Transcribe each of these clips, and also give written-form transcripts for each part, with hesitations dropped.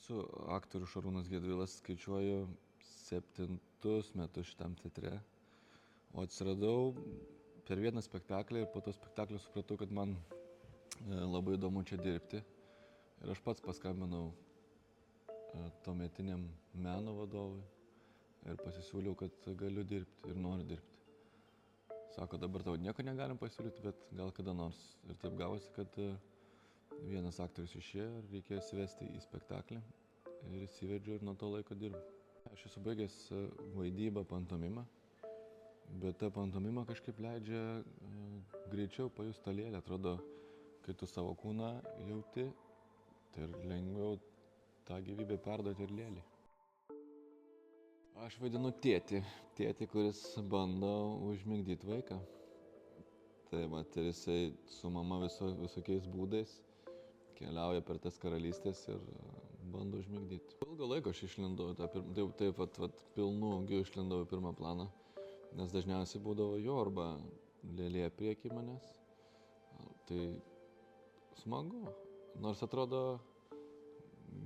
Esu aktorius Šarūnas Gedvilas, skaičiuoju 7 metus šitam teatre. O atsiradau per vieną spektaklį ir po to spektaklio supratau, kad man labai įdomu čia dirbti. Ir aš pats paskambinau tuometiniam meno vadovui ir pasisiūliau, kad galiu dirbti ir noriu dirbti. Sako, dabar tau nieko negalim pasiūlyti, bet gal kada nors. Ir taip gavosi, kad vienas aktorius išėjo ir reikėjo įsivesti į spektaklį. Ir įsivedžiu ir nuo to laiko dirbu. Aš esu baigęs vaidybą, pantomimą, bet ta pantomima kažkaip leidžia greičiau pajust tą lėlę. Atrodo, kai tu savo kūną jauti, tai ir lengviau tą gyvybę perduoti ir lėlį. Aš vaidinu tėtį, kuris bando užmigdyti vaiką. Tai vat, ir jisai su mama visokiais būdais keliauja per tas karalystės ir bando užmigdyti. Ilgą laiką aš išlindau, taip pilnų ūgių išlindau į pirmą planą, nes dažniausiai būdavo jo arba lėlė prieky manęs. Tai smagu, nors atrodo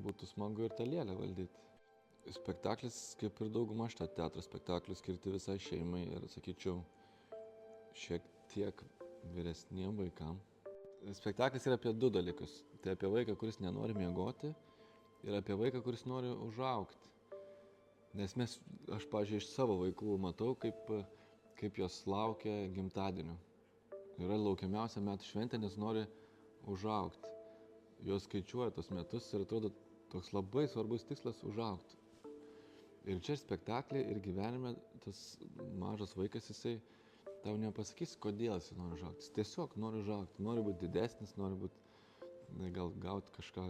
būtų smagu ir tą lėlę valdyti. Spektaklis, kaip ir dauguma šitą teatro spektaklių, skirti visai šeimai ir, sakyčiau, šiek tiek vyresniem vaikam. Spektaklis yra apie du dalykus. Tai apie vaiką, kuris nenori miegoti, ir apie vaiką, kuris nori užaugti. Nes aš, pavyzdžiui, iš savo vaikų matau, kaip jos laukia gimtadienio. Yra laukiamiausia metų šventė, nes nori užaugti. Jos skaičiuoja tos metus ir atrodo toks labai svarbus tikslas užaugti. Ir čia spektaklį ir gyvenime tas mažas vaikas, jisai tau nepasakys, kodėl jis nori užaugti. Jis tiesiog nori užaugti, nori būti didesnis, nori būti, gal gauti kažką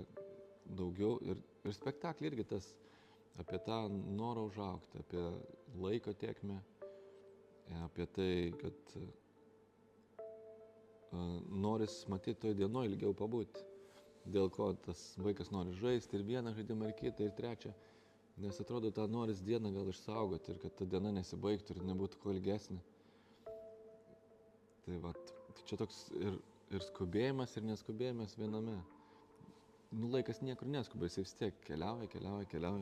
daugiau. Ir spektaklį irgi tas apie tą norą užaugti, apie laiko tėkmę, apie tai, kad noris matyti toj dienoj ilgiau pabūti. Dėl ko tas vaikas nori žaisti ir vieną žaidimą, ir kitą, ir trečią. Nes atrodo, tą noris dieną gal išsaugoti ir kad ta diena nesibaigtų ir nebūtų kuo ilgesnė. Tai čia toks ir skubėjimas, ir neskubėjimas viename. Laikas niekur neskuba, jis vis tiek keliauja.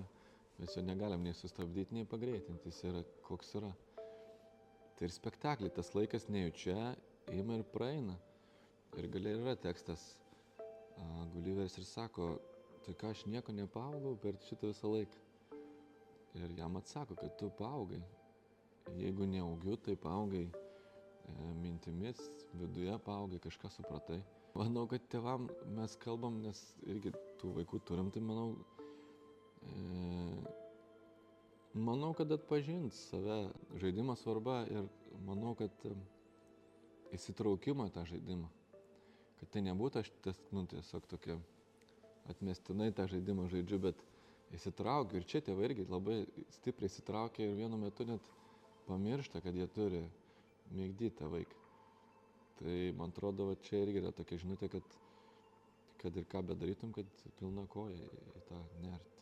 Mes jo negalim nei sustabdyti, nei pagreitinti, jis yra koks yra. Tai ir spektaklį tas laikas nejučia ima ir praeina. Ir galiai yra tekstas, Guliveris ir sako, tai ką aš nieko nepaaugau per šitą visą laiką. Ir jam atsako, kad tu paaugai. Jeigu neaugiu, tai paaugai mintimis, viduje paaugai, kažką supratai. Manau, kad tėvam mes kalbam, nes irgi tų vaikų turim, tai manau, kad atpažint save, žaidimo svarba ir manau, kad įsitraukimo į tą žaidimą. Kad tai nebūtų aš tiesiog tokia atmestinai tą žaidimą žaidžiu, bet įsitraukiu. Ir čia tėvai irgi labai stipriai įsitraukia ir vienu metu net pamiršta, kad jie turi migdyti tą vaiką. Tai man atrodo, čia irgi yra tokia žinutė, kad ir ką bedarytum, kad pilna koja į tą nerti.